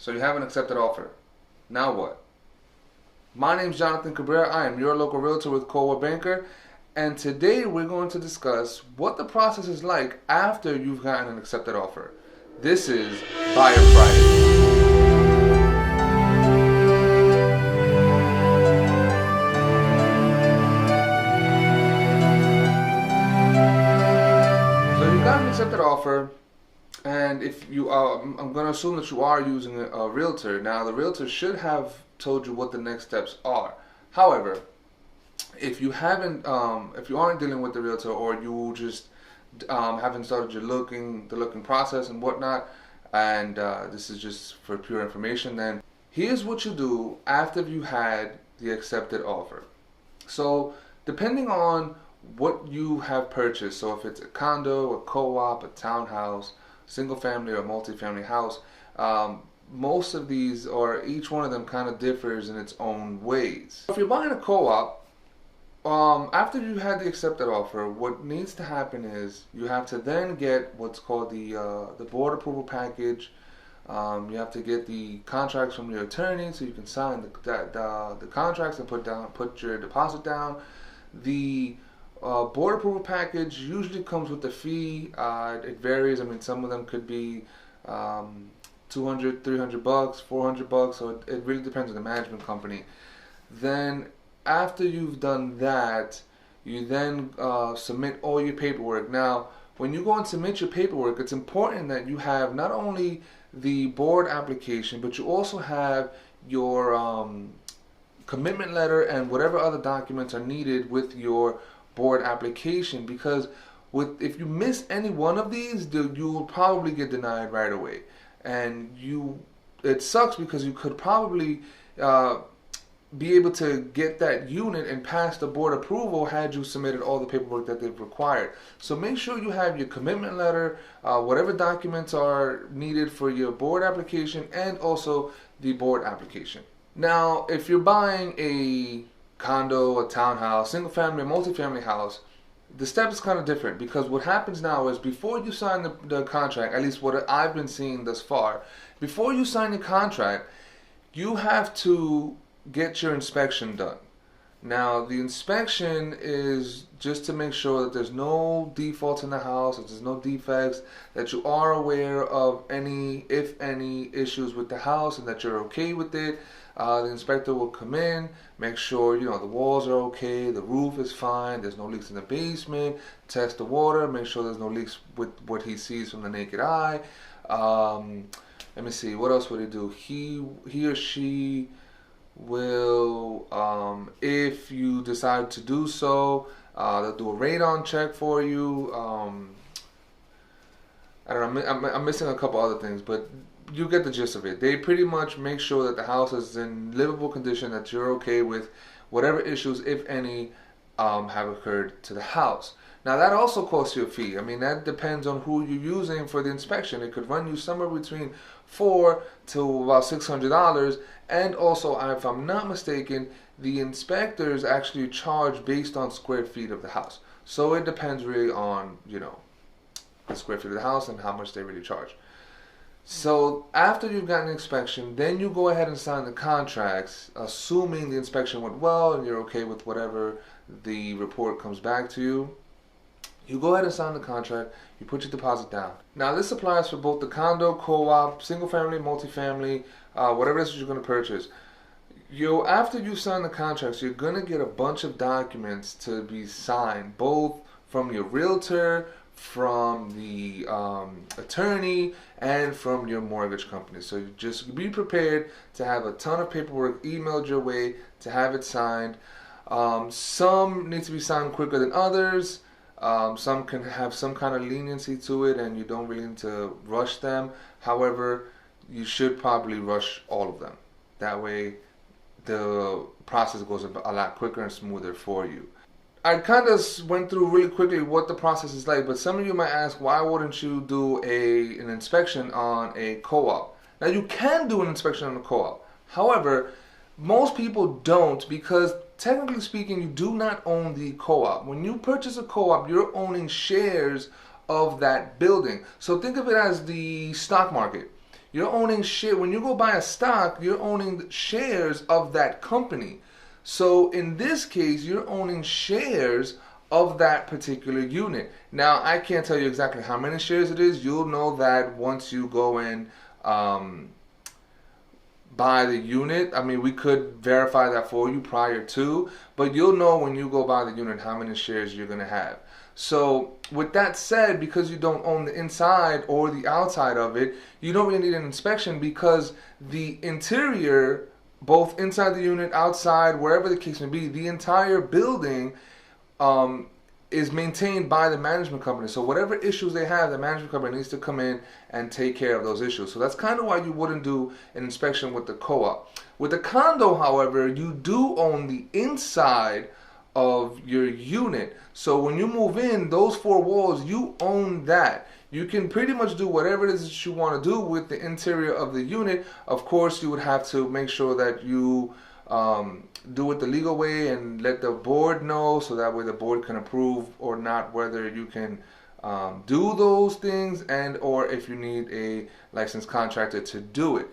So you have an accepted offer. Now what? My name is Jonathan Cabrera. I am your local realtor with Coldwell Banker. And today we're going to discuss what the process is like after you've gotten an accepted offer. This is Buyer Friday. So you got an accepted offer, and if you are, I'm going to assume that you are using a realtor. Now, the realtor should have told you what the next steps are. However, if you haven't, if you aren't dealing with the realtor, or you just haven't started the looking process and whatnot, and this is just for pure information, then here's what you do after you had the accepted offer. So depending on what you have purchased, so if it's a condo, a co-op, a townhouse, single family or multi-family house, most of these, or each one of them, kind of differs in its own ways. If you're buying a co-op, after you had the accepted offer, what needs to happen is you have to then get what's called the board approval package. You have to get the contracts from your attorney so you can sign the contracts and put your deposit down. The board approval package usually comes with a fee. It varies. I mean, some of them could be $200, $300, $400, so it really depends on the management company. Then after you've done that, you then submit all your paperwork. Now, when you go and submit your paperwork, it's important that you have not only the board application, but you also have your commitment letter and whatever other documents are needed with your board application, because if you miss any one of these, you will probably get denied right away. And it sucks because you could probably be able to get that unit and pass the board approval had you submitted all the paperwork that they've required. So make sure you have your commitment letter, whatever documents are needed for your board application, and also the board application. Now, if you're buying a condo, a townhouse, single family, multi-family house, the step is kind of different, because what happens now is before you sign the contract, at least what I've been seeing thus far, before you sign the contract, you have to get your inspection done. Now, the inspection is just to make sure that there's no defaults in the house, that there's no defects, that you are aware of any, if any, issues with the house, and that you're okay with it. The inspector will come in, make sure the walls are okay, the roof is fine, there's no leaks in the basement, test the water, make sure there's no leaks with what he sees from the naked eye. Let me see, what else would he do? He or she will, if you decide to do so, they'll do a radon check for you. I don't know, I'm missing a couple other things, but you get the gist of it. They pretty much make sure that the house is in livable condition, that you're okay with whatever issues, if any, have occurred to the house. Now, that also costs you a fee. I mean, that depends on who you're using for the inspection. It could run you somewhere between $400 to about $600. And also, if I'm not mistaken, the inspectors actually charge based on square feet of the house. So it depends really on, the square feet of the house and how much they really charge. So after you've gotten an inspection, then you go ahead and sign the contracts, assuming the inspection went well and you're okay with whatever the report comes back to you. You go ahead and sign the contract, you put your deposit down. Now, this applies for both the condo, co-op, single family, multifamily, whatever it is you're going to purchase. After you sign the contracts, you're going to get a bunch of documents to be signed, both from your realtor, from the attorney, and from your mortgage company. So you just be prepared to have a ton of paperwork emailed your way, to have it signed. Some need to be signed quicker than others. Some can have some kind of leniency to it, and you don't really need to rush them. However, you should probably rush all of them. That way, the process goes a lot quicker and smoother for you. I kind of went through really quickly what the process is like, but some of you might ask, why wouldn't you do an inspection on a co-op? Now, you can do an inspection on a co-op. However, most people don't, because technically speaking, you do not own the co-op. When you purchase a co-op, you're owning shares of that building. So think of it as the stock market. You're owning shit. When you go buy a stock, you're owning shares of that company. So in this case, you're owning shares of that particular unit. Now, I can't tell you exactly how many shares it is. You'll know that once you go in, buy the unit. I mean, we could verify that for you prior to, but you'll know when you go buy the unit how many shares you're going to have. So with that said, because you don't own the inside or the outside of it, you don't really need an inspection, because the interior, both inside the unit, outside, wherever the case may be, the entire building is maintained by the management company. So whatever issues they have, the management company needs to come in and take care of those issues. So that's kind of why you wouldn't do an inspection with the co-op. With the condo, however, you do own the inside of your unit. So when you move in, those four walls, you own that. You can pretty much do whatever it is that you want to do with the interior of the unit. Of course, you would have to make sure that you do it the legal way and let the board know, so that way the board can approve or not whether you can do those things, and or if you need a licensed contractor to do it.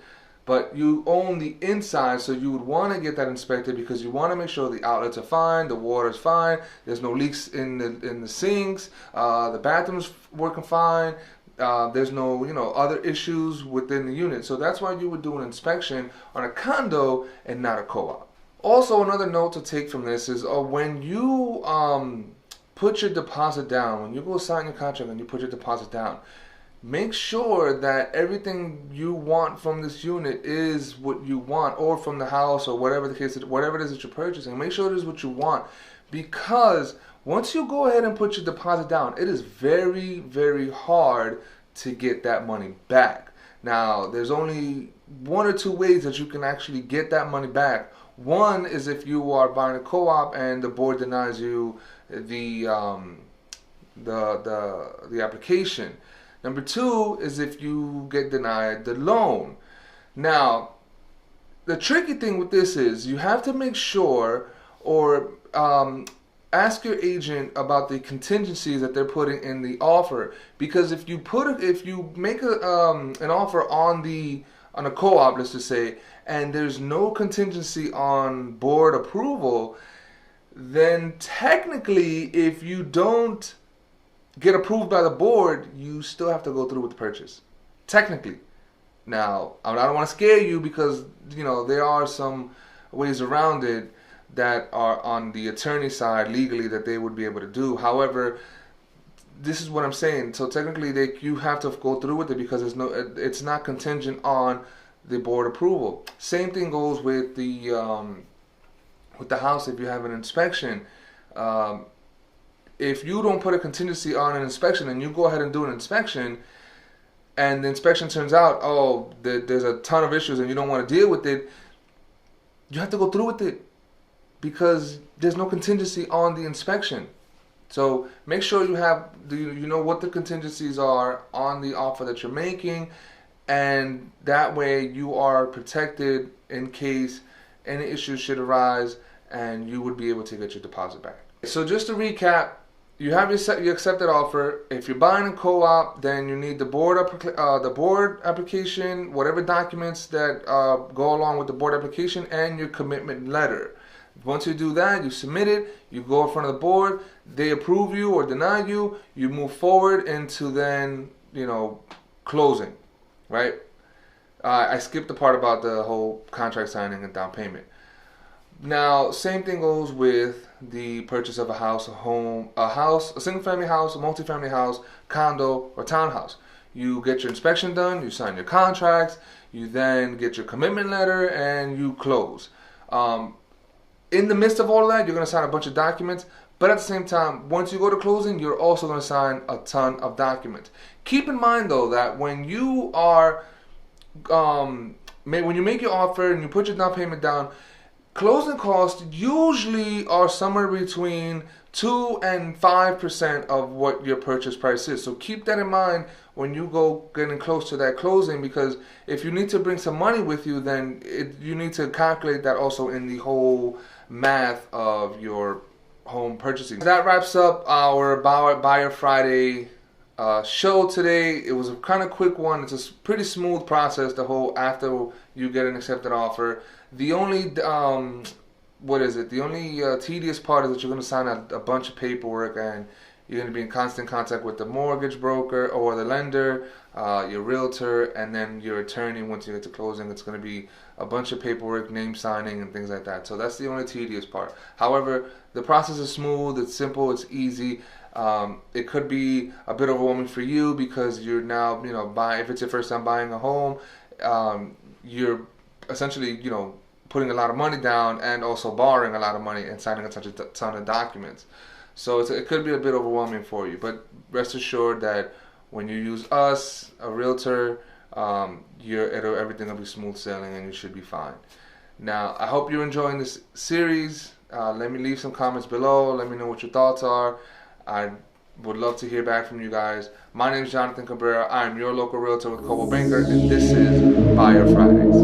But you own the inside, so you would want to get that inspected, because you want to make sure the outlets are fine, the water's fine, there's no leaks in the sinks, the bathroom's working fine, there's no other issues within the unit. So that's why you would do an inspection on a condo and not a co-op. Also, another note to take from this is when you put your deposit down, when you go sign your contract and you put your deposit down, make sure that everything you want from this unit is what you want, or from the house, or whatever the case is, whatever it is that you're purchasing. Make sure it is what you want, because once you go ahead and put your deposit down, it is very, very hard to get that money back. Now, there's only one or two ways that you can actually get that money back. One is if you are buying a co-op and the board denies you the application. Number two is if you get denied the loan. Now, the tricky thing with this is you have to make sure, or ask your agent about the contingencies that they're putting in the offer, because if you make an offer on a co-op, let's just say, and there's no contingency on board approval, then technically, if you don't get approved by the board, you still have to go through with the purchase, technically. Now, I don't want to scare you, because there are some ways around it that are on the attorney side legally that they would be able to do. However, this is what I'm saying. So technically, you have to go through with it, because it's not contingent on the board approval. Same thing goes with the house. If you have an inspection, if you don't put a contingency on an inspection and you go ahead and do an inspection, and the inspection turns out, there's a ton of issues and you don't want to deal with it, you have to go through with it, because there's no contingency on the inspection. So make sure you know what the contingencies are on the offer that you're making, and that way you are protected in case any issues should arise, and you would be able to get your deposit back. So just to recap, you have your accepted offer. If you're buying a co-op, then you need the board application, whatever documents that go along with the board application, and your commitment letter. Once you do that, you submit it, you go in front of the board, they approve you or deny you, you move forward into then, closing, right? I skipped the part about the whole contract signing and down payment. Now, same thing goes with the purchase of a house, a single-family house, a multi-family house, condo, or townhouse. You get your inspection done, you sign your contracts, you then get your commitment letter, and you close. In the midst of all of that, you're going to sign a bunch of documents, but at the same time, once you go to closing, you're also going to sign a ton of documents. Keep in mind, though, that when you are, when you make your offer and you put your down payment down, closing costs usually are somewhere between 2 and 5% of what your purchase price is. So keep that in mind when you go getting close to that closing, because if you need to bring some money with you, then you need to calculate that also in the whole math of your home purchasing. That wraps up our Buyer Friday show today. It was a kind of quick one. It's a pretty smooth process, the whole after you get an accepted offer. The only what is it? The only tedious part is that you're going to sign a bunch of paperwork, and you're going to be in constant contact with the mortgage broker or the lender, your realtor, and then your attorney. Once you get to closing, it's going to be a bunch of paperwork, name signing, and things like that. So that's the only tedious part. However, the process is smooth, it's simple, it's easy. It could be a bit overwhelming for you because you're now, buying. If it's your first time buying a home, you're essentially, putting a lot of money down and also borrowing a lot of money and signing such a ton of documents. So it could be a bit overwhelming for you, but rest assured that when you use us, a realtor, everything will be smooth sailing and you should be fine. Now, I hope you're enjoying this series. Let me leave some comments below. Let me know what your thoughts are. I would love to hear back from you guys. My name is Jonathan Cabrera. I am your local realtor with Coldwell Banker, and this is Buyer Fridays.